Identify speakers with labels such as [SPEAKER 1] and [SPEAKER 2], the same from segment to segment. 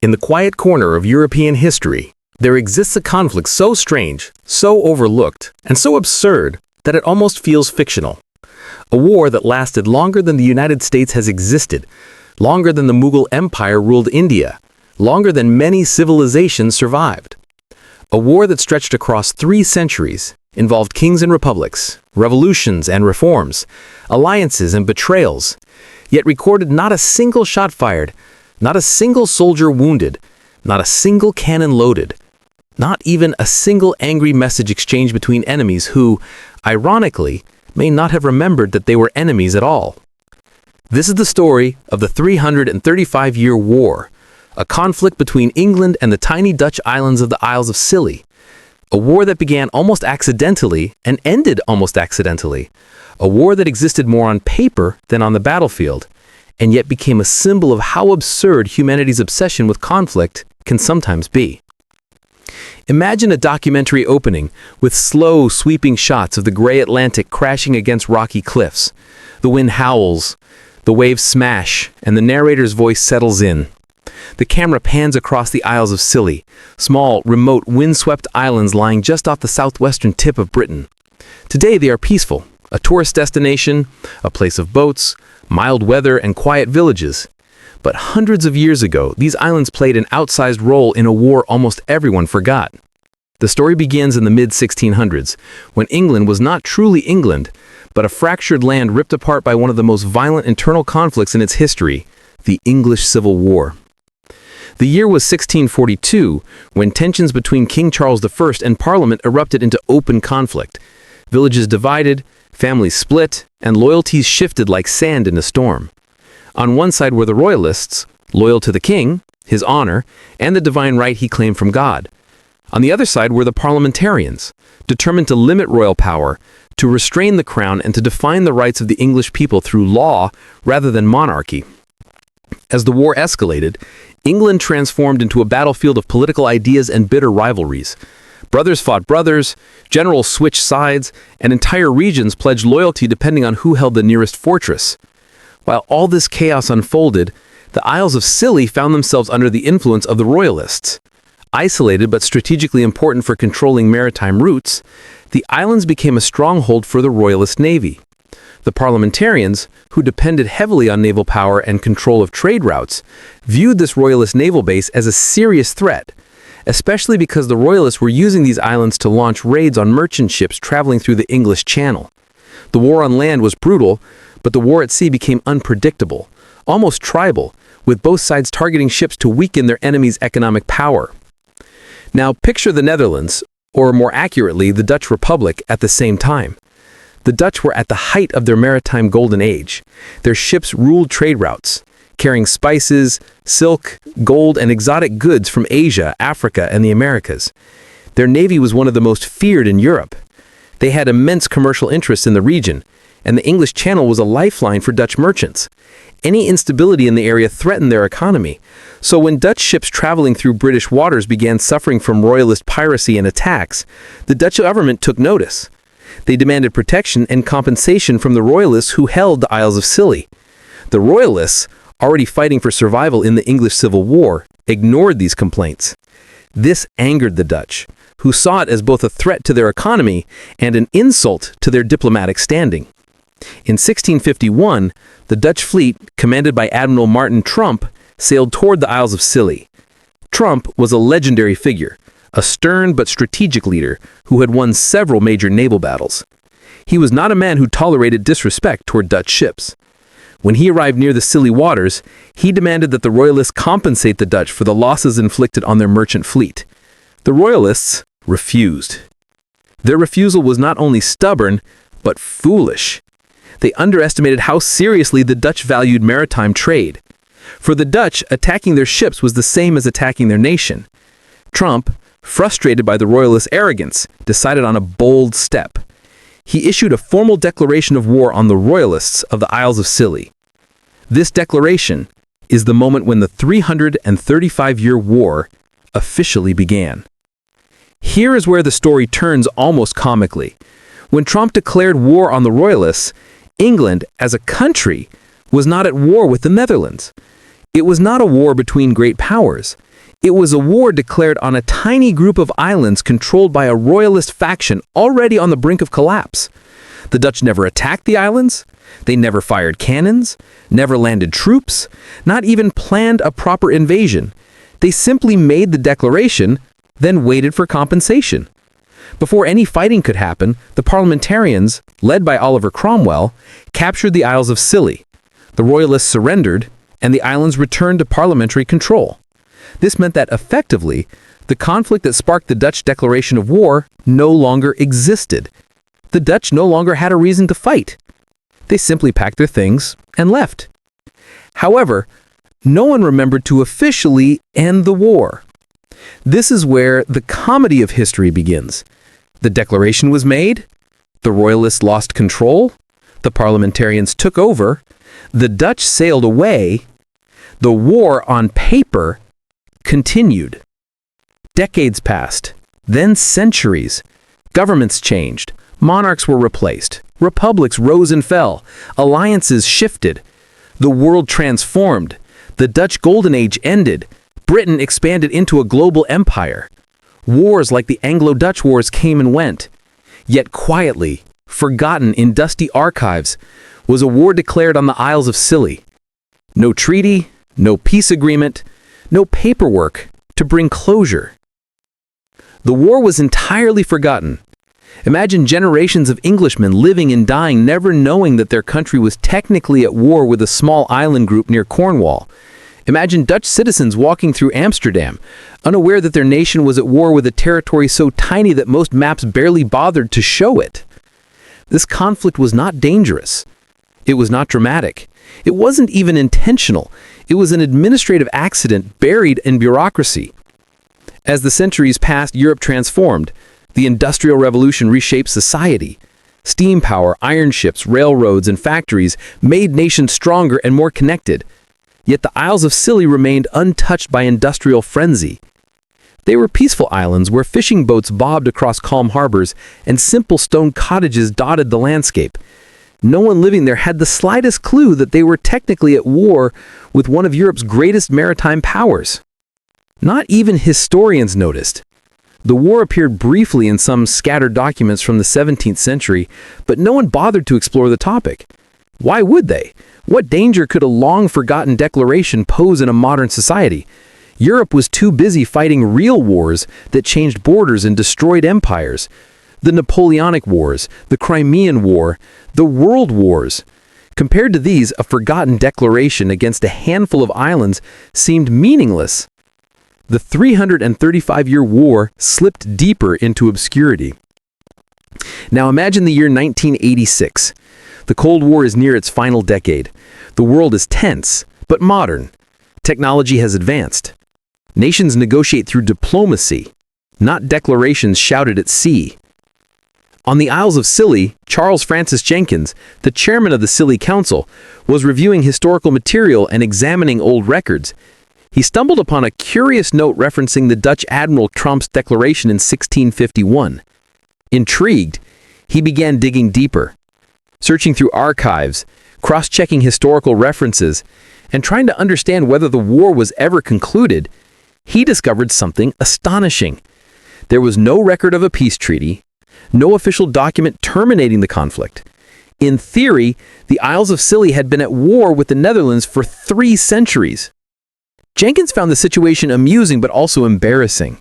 [SPEAKER 1] In the quiet corner of European history, there exists a conflict so strange, so overlooked, and so absurd that it almost feels fictional. A war that lasted longer than the United States has existed, longer than the Mughal Empire ruled India, longer than many civilizations survived. A war that stretched across 3 centuries, involved kings and republics, revolutions and reforms, alliances and betrayals, yet recorded not a single shot fired, not a single soldier wounded, not a single cannon loaded, not even a single angry message exchanged between enemies who, ironically, may not have remembered that they were enemies at all. This is the story of the 335-year war, a conflict between England and the tiny Dutch islands of the Isles of Scilly, a war that began almost accidentally and ended almost accidentally, a war that existed more on paper than on the battlefield, and yet became a symbol of how absurd humanity's obsession with conflict can sometimes be. Imagine a documentary opening with slow, sweeping shots of the gray Atlantic crashing against rocky cliffs. The wind howls, the waves smash, and the narrator's voice settles in. The camera pans across the Isles of Scilly, small, remote, windswept islands lying just off the southwestern tip of Britain. Today they are peaceful, a tourist destination, a place of boats, mild weather, and quiet villages. But hundreds of years ago, these islands played an outsized role in a war almost everyone forgot. The story begins in the mid-1600s, when England was not truly England, but a fractured land ripped apart by one of the most violent internal conflicts in its history, the English Civil War. The year was 1642, when tensions between King Charles I and Parliament erupted into open conflict. Villages divided, families split, and loyalties shifted like sand in a storm. On one side were the royalists, loyal to the king, his honor, and the divine right he claimed from God. On the other side were the parliamentarians, determined to limit royal power, to restrain the crown, and to define the rights of the English people through law rather than monarchy. As the war escalated, England transformed into a battlefield of political ideas and bitter rivalries. Brothers fought brothers, generals switched sides, and entire regions pledged loyalty depending on who held the nearest fortress. While all this chaos unfolded, the Isles of Scilly found themselves under the influence of the royalists. Isolated but strategically important for controlling maritime routes, the islands became a stronghold for the royalist navy. The parliamentarians, who depended heavily on naval power and control of trade routes, viewed this royalist naval base as a serious threat, especially because the royalists were using these islands to launch raids on merchant ships traveling through the English Channel. The war on land was brutal, but the war at sea became unpredictable, almost tribal, with both sides targeting ships to weaken their enemy's economic power. Now picture the Netherlands, or more accurately, the Dutch Republic, at the same time. The Dutch were at the height of their maritime golden age. Their ships ruled trade routes, carrying spices, silk, gold, and exotic goods from Asia, Africa, and the Americas. Their navy was one of the most feared in Europe. They had immense commercial interests in the region, and the English Channel was a lifeline for Dutch merchants. Any instability in the area threatened their economy. So when Dutch ships traveling through British waters began suffering from royalist piracy and attacks, the Dutch government took notice. They demanded protection and compensation from the royalists who held the Isles of Scilly. The royalists, already fighting for survival in the English Civil War, ignored these complaints. This angered the Dutch, who saw it as both a threat to their economy and an insult to their diplomatic standing. In 1651, the Dutch fleet, commanded by Admiral Martin Tromp, sailed toward the Isles of Scilly. Tromp was a legendary figure, a stern but strategic leader who had won several major naval battles. He was not a man who tolerated disrespect toward Dutch ships. When he arrived near the Scilly waters, he demanded that the royalists compensate the Dutch for the losses inflicted on their merchant fleet. The royalists refused. Their refusal was not only stubborn, but foolish. They underestimated how seriously the Dutch valued maritime trade. For the Dutch, attacking their ships was the same as attacking their nation. Tromp, frustrated by the royalists' arrogance, decided on a bold step. He issued a formal declaration of war on the royalists of the Isles of Scilly. This declaration is the moment when the 335-year war officially began. Here is where the story turns almost comically. When Tromp declared war on the royalists, England, as a country, was not at war with the Netherlands. It was not a war between great powers. It was a war declared on a tiny group of islands controlled by a royalist faction already on the brink of collapse. The Dutch never attacked the islands. They never fired cannons, never landed troops, not even planned a proper invasion. They simply made the declaration, then waited for compensation. Before any fighting could happen, the parliamentarians, led by Oliver Cromwell, captured the Isles of Scilly. The royalists surrendered, and the islands returned to parliamentary control. This meant that effectively, the conflict that sparked the Dutch declaration of war no longer existed. The Dutch no longer had a reason to fight. They simply packed their things and left. However, no one remembered to officially end the war. This is where the comedy of history begins. The declaration was made, the royalists lost control, the parliamentarians took over, the Dutch sailed away, the war on paper continued. Decades passed, then centuries. Governments changed, monarchs were replaced, republics rose and fell, alliances shifted. The world transformed, the Dutch Golden Age ended, Britain expanded into a global empire. Wars like the Anglo-Dutch Wars came and went. Yet quietly, forgotten in dusty archives, was a war declared on the Isles of Scilly. No treaty, no peace agreement, no paperwork to bring closure. The war was entirely forgotten. Imagine generations of Englishmen living and dying never knowing that their country was technically at war with a small island group near Cornwall. Imagine Dutch citizens walking through Amsterdam, unaware that their nation was at war with a territory so tiny that most maps barely bothered to show it. This conflict was not dangerous. It was not dramatic. It wasn't even intentional. It was an administrative accident buried in bureaucracy. As the centuries passed, Europe transformed. The Industrial Revolution reshaped society. Steam power, iron ships, railroads, and factories made nations stronger and more connected. Yet the Isles of Scilly remained untouched by industrial frenzy. They were peaceful islands where fishing boats bobbed across calm harbors and simple stone cottages dotted the landscape. No one living there had the slightest clue that they were technically at war with one of Europe's greatest maritime powers. Not even historians noticed. The war appeared briefly in some scattered documents from the 17th century, but no one bothered to explore the topic. Why would they? What danger could a long-forgotten declaration pose in a modern society? Europe was too busy fighting real wars that changed borders and destroyed empires. The Napoleonic Wars, the Crimean War, the World Wars. Compared to these, a forgotten declaration against a handful of islands seemed meaningless. The 335-year war slipped deeper into obscurity. Now imagine the year 1986. The Cold War is near its final decade. The world is tense, but modern. Technology has advanced. Nations negotiate through diplomacy, not declarations shouted at sea. On the Isles of Scilly, Charles Francis Jenkins, the chairman of the Scilly Council, was reviewing historical material and examining old records. He stumbled upon a curious note referencing the Dutch Admiral Tromp's declaration in 1651. Intrigued, he began digging deeper, searching through archives, cross-checking historical references, and trying to understand whether the war was ever concluded. He discovered something astonishing. There was no record of a peace treaty, no official document terminating the conflict. In theory, the Isles of Scilly had been at war with the Netherlands for 3 centuries. Jenkins found the situation amusing but also embarrassing.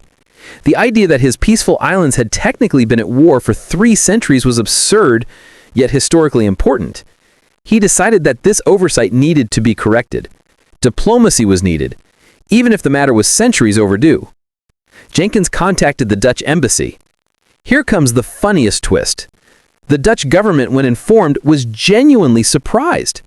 [SPEAKER 1] The idea that his peaceful islands had technically been at war for 3 centuries was absurd, yet historically important. He decided that this oversight needed to be corrected. Diplomacy was needed, even if the matter was centuries overdue. Jenkins contacted the Dutch embassy. Here comes the funniest twist. The Dutch government, when informed, was genuinely surprised.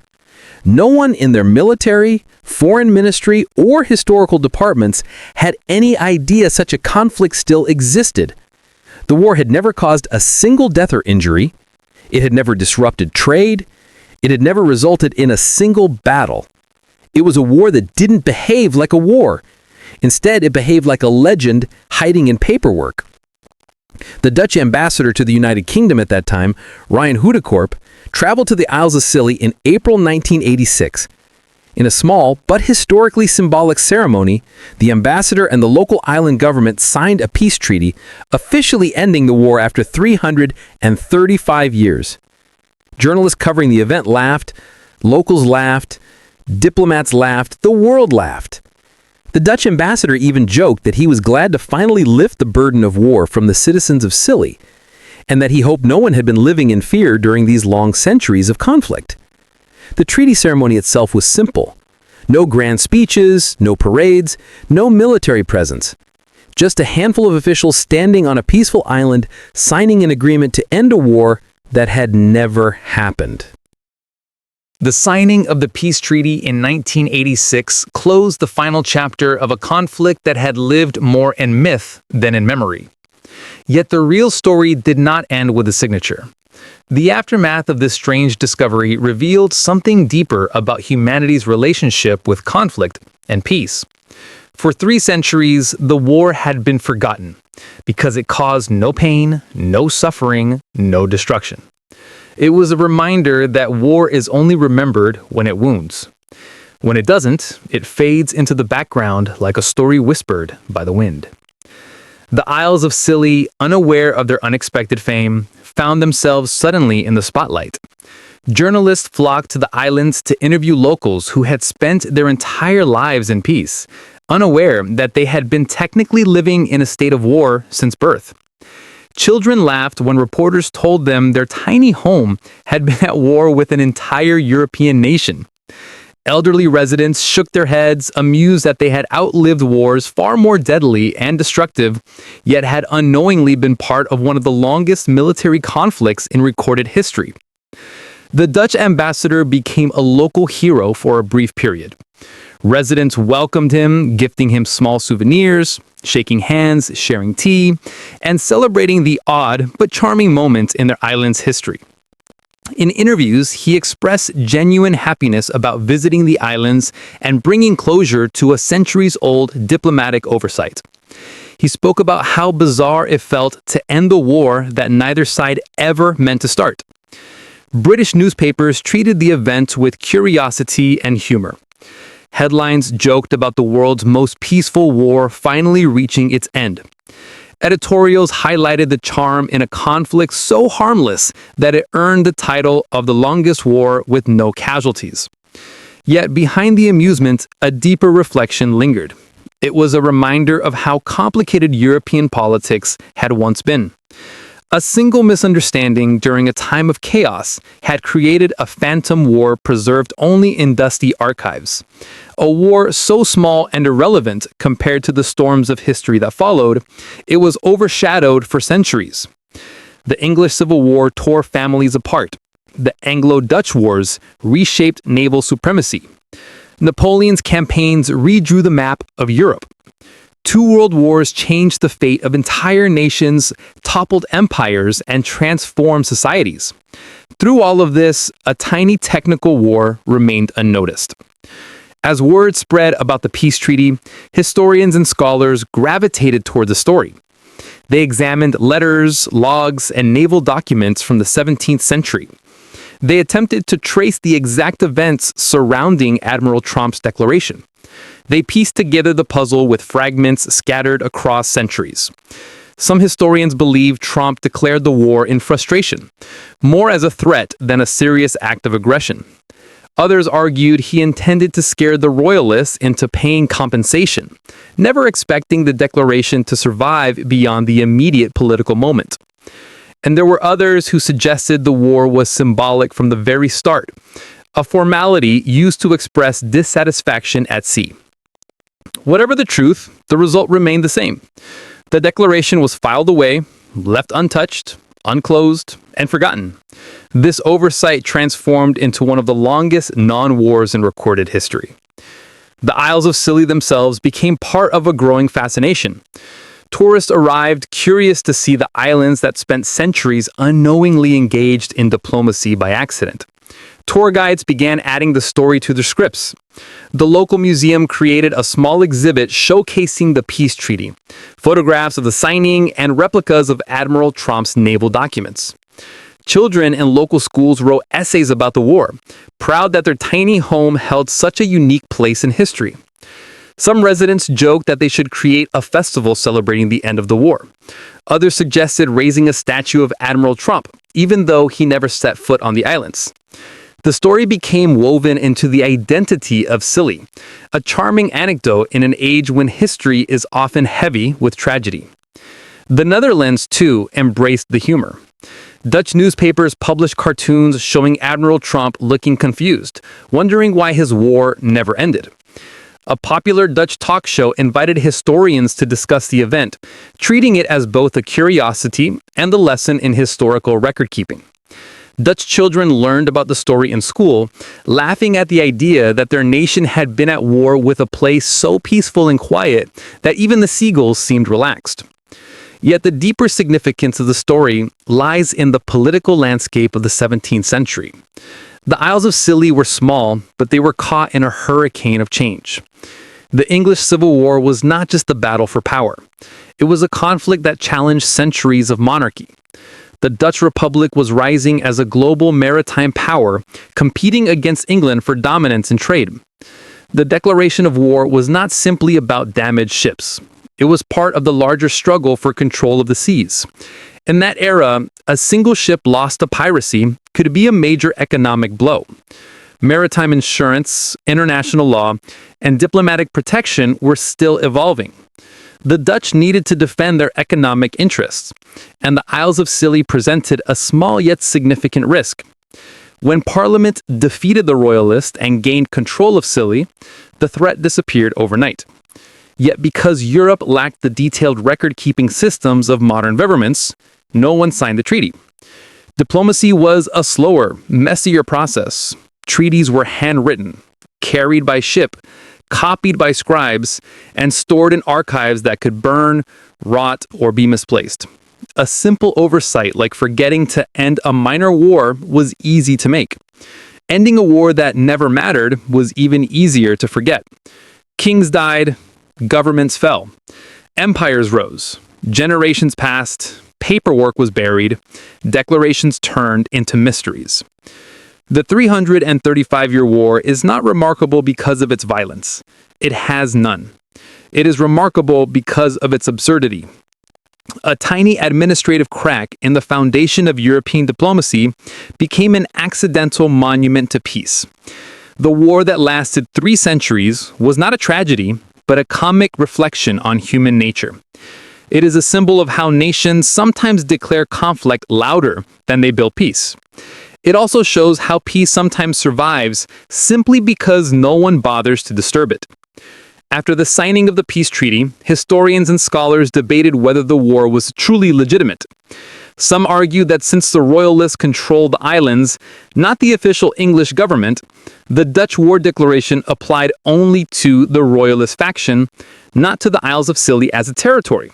[SPEAKER 1] No one in their military, foreign ministry, or historical departments had any idea such a conflict still existed. The war had never caused a single death or injury. It had never disrupted trade. It had never resulted in a single battle. It was a war that didn't behave like a war. Instead, it behaved like a legend hiding in paperwork. The Dutch ambassador to the United Kingdom at that time, Ryan Houdekorp, traveled to the Isles of Scilly in April 1986. In a small but historically symbolic ceremony, the ambassador and the local island government signed a peace treaty, officially ending the war after 335 years. Journalists covering the event laughed, locals laughed, diplomats laughed, the world laughed. The Dutch ambassador even joked that he was glad to finally lift the burden of war from the citizens of Scilly, and that he hoped no one had been living in fear during these long centuries of conflict. The treaty ceremony itself was simple. No grand speeches, no parades, no military presence. Just a handful of officials standing on a peaceful island, signing an agreement to end a war that had never happened.
[SPEAKER 2] The signing of the peace treaty in 1986 closed the final chapter of a conflict that had lived more in myth than in memory. Yet the real story did not end with the signature. The aftermath of this strange discovery revealed something deeper about humanity's relationship with conflict and peace. For 3 centuries, the war had been forgotten because it caused no pain, no suffering, no destruction. It was a reminder that war is only remembered when it wounds. When it doesn't, it fades into the background like a story whispered by the wind. The Isles of Scilly, unaware of their unexpected fame, found themselves suddenly in the spotlight. Journalists flocked to the islands to interview locals who had spent their entire lives in peace, unaware that they had been technically living in a state of war since birth. Children laughed when reporters told them their tiny home had been at war with an entire European nation. Elderly residents shook their heads, amused that they had outlived wars far more deadly and destructive, yet had unknowingly been part of one of the longest military conflicts in recorded history. The Dutch ambassador became a local hero for a brief period. Residents welcomed him, gifting him small souvenirs, shaking hands, sharing tea, and celebrating the odd but charming moments in their island's history. In interviews, he expressed genuine happiness about visiting the islands and bringing closure to a centuries-old diplomatic oversight. He spoke about how bizarre it felt to end the war that neither side ever meant to start. British newspapers treated the event with curiosity and humor. Headlines joked about the world's most peaceful war finally reaching its end. Editorials highlighted the charm in a conflict so harmless that it earned the title of the longest war with no casualties. Yet behind the amusement, a deeper reflection lingered. It was a reminder of how complicated European politics had once been. A single misunderstanding during a time of chaos had created a phantom war preserved only in dusty archives. A war so small and irrelevant compared to the storms of history that followed, it was overshadowed for centuries. The English Civil War tore families apart. The Anglo-Dutch Wars reshaped naval supremacy. Napoleon's campaigns redrew the map of Europe. 2 world wars changed the fate of entire nations, toppled empires, and transformed societies. Through all of this, a tiny technical war remained unnoticed. As word spread about the peace treaty, historians and scholars gravitated toward the story. They examined letters, logs, and naval documents from the 17th century. They attempted to trace the exact events surrounding Admiral Tromp's declaration. They pieced together the puzzle with fragments scattered across centuries. Some historians believe Tromp declared the war in frustration, more as a threat than a serious act of aggression. Others argued he intended to scare the royalists into paying compensation, never expecting the declaration to survive beyond the immediate political moment. And there were others who suggested the war was symbolic from the very start, a formality used to express dissatisfaction at sea. Whatever the truth, the result remained the same. The declaration was filed away, left untouched, unclosed, and forgotten. This oversight transformed into one of the longest non-wars in recorded history. The Isles of Scilly themselves became part of a growing fascination. Tourists arrived curious to see the islands that spent centuries unknowingly engaged in diplomacy by accident. Tour guides began adding the story to their scripts. The local museum created a small exhibit showcasing the peace treaty, photographs of the signing, and replicas of Admiral Tromp's naval documents. Children in local schools wrote essays about the war, proud that their tiny home held such a unique place in history. Some residents joked that they should create a festival celebrating the end of the war. Others suggested raising a statue of Admiral Trump, even though he never set foot on the islands. The story became woven into the identity of Scilly, a charming anecdote in an age when history is often heavy with tragedy. The Netherlands, too, embraced the humor. Dutch newspapers published cartoons showing Admiral Trump looking confused, wondering why his war never ended. A popular Dutch talk show invited historians to discuss the event, treating it as both a curiosity and a lesson in historical record-keeping. Dutch children learned about the story in school, laughing at the idea that their nation had been at war with a place so peaceful and quiet that even the seagulls seemed relaxed. Yet the deeper significance of the story lies in the political landscape of the 17th century. The Isles of Scilly were small, but they were caught in a hurricane of change. The English Civil War was not just a battle for power. It was a conflict that challenged centuries of monarchy. The Dutch Republic was rising as a global maritime power, competing against England for dominance in trade. The declaration of war was not simply about damaged ships. It was part of the larger struggle for control of the seas. In that era, a single ship lost to piracy could be a major economic blow. Maritime insurance, international law, and diplomatic protection were still evolving. The Dutch needed to defend their economic interests, and the Isles of Scilly presented a small yet significant risk. When Parliament defeated the Royalists and gained control of Scilly, the threat disappeared overnight. Yet because Europe lacked the detailed record-keeping systems of modern governments, no one signed the treaty. Diplomacy was a slower, messier process. Treaties were handwritten, carried by ship, copied by scribes, and stored in archives that could burn, rot, or be misplaced. A simple oversight like forgetting to end a minor war was easy to make. Ending a war that never mattered was even easier to forget. Kings died, governments fell. Empires rose. Generations passed. Paperwork was buried. Declarations turned into mysteries. The 335-year war is not remarkable because of its violence. It has none. It is remarkable because of its absurdity. A tiny administrative crack in the foundation of European diplomacy became an accidental monument to peace. The war that lasted 3 centuries was not a tragedy, but a comic reflection on human nature. It is a symbol of how nations sometimes declare conflict louder than they build peace. It also shows how peace sometimes survives simply because no one bothers to disturb it. After the signing of the peace treaty, historians and scholars debated whether the war was truly legitimate. Some argued that since the Royalists controlled the islands, not the official English government, the Dutch war declaration applied only to the Royalist faction, not to the Isles of Scilly as a territory.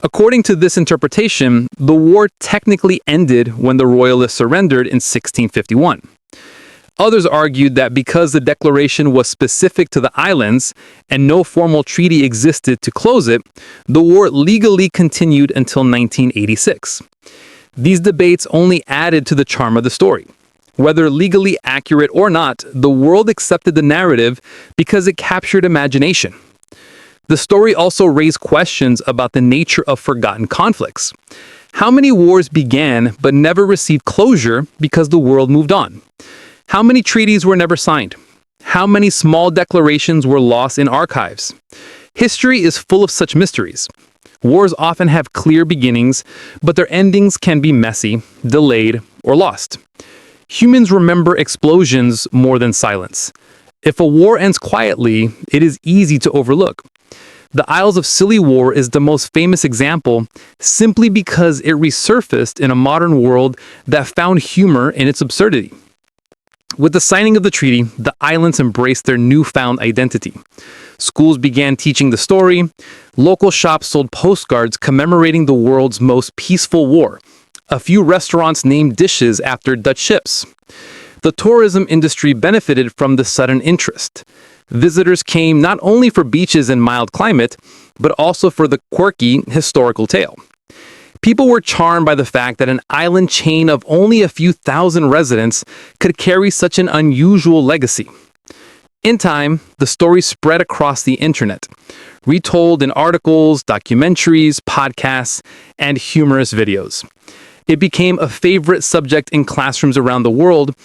[SPEAKER 2] According to this interpretation, the war technically ended when the Royalists surrendered in 1651. Others argued that because the declaration was specific to the islands and no formal treaty existed to close it, the war legally continued until 1986. These debates only added to the charm of the story. Whether legally accurate or not, the world accepted the narrative because it captured imagination. The story also raised questions about the nature of forgotten conflicts. How many wars began but never received closure because the world moved on? How many treaties were never signed? How many small declarations were lost in archives? History is full of such mysteries. Wars often have clear beginnings, but their endings can be messy, delayed, or lost. Humans remember explosions more than silence. If a war ends quietly, it is easy to overlook. The Isles of Scilly War is the most famous example simply because it resurfaced in a modern world that found humor in its absurdity. With the signing of the treaty, the islands embraced their newfound identity. Schools began teaching the story. Local shops sold postcards commemorating the world's most peaceful war. A few restaurants named dishes after Dutch ships. The tourism industry benefited from the sudden interest. Visitors came not only for beaches and mild climate, but also for the quirky historical tale. People were charmed by the fact that an island chain of only a few thousand residents could carry such an unusual legacy. In time, the story spread across the internet, retold in articles, documentaries, podcasts, and humorous videos. It became a favorite subject in classrooms around the world,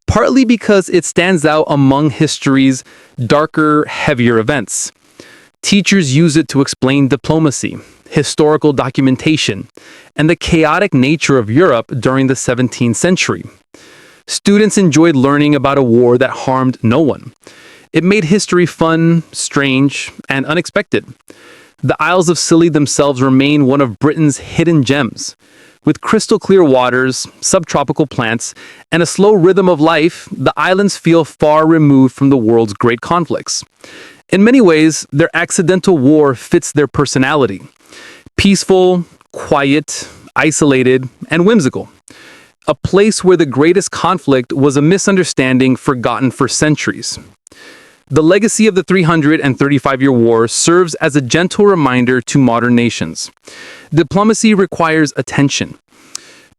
[SPEAKER 2] partly because it stands out among history's darker, heavier events. Teachers use it to explain diplomacy, historical documentation, and the chaotic nature of Europe during the 17th century. Students enjoyed learning about a war that harmed no one. It made history fun, strange, and unexpected. The Isles of Scilly themselves remain one of Britain's hidden gems. With crystal clear waters, subtropical plants, and a slow rhythm of life, the islands feel far removed from the world's great conflicts. In many ways, their accidental war fits their personality. Peaceful, quiet, isolated, and whimsical. A place where the greatest conflict was a misunderstanding forgotten for centuries. The legacy of the 335-year war serves as a gentle reminder to modern nations. Diplomacy requires attention.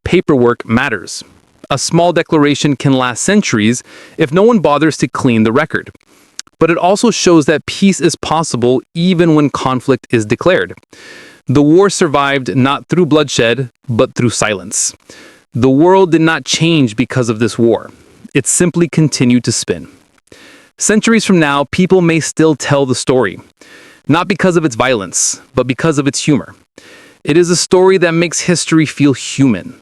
[SPEAKER 2] Paperwork matters. A small declaration can last centuries if no one bothers to clean the record. But it also shows that peace is possible even when conflict is declared. The war survived not through bloodshed, but through silence. The world did not change because of this war. It simply continued to spin. Centuries from now, people may still tell the story, not because of its violence, but because of its humor. It is a story that makes history feel human,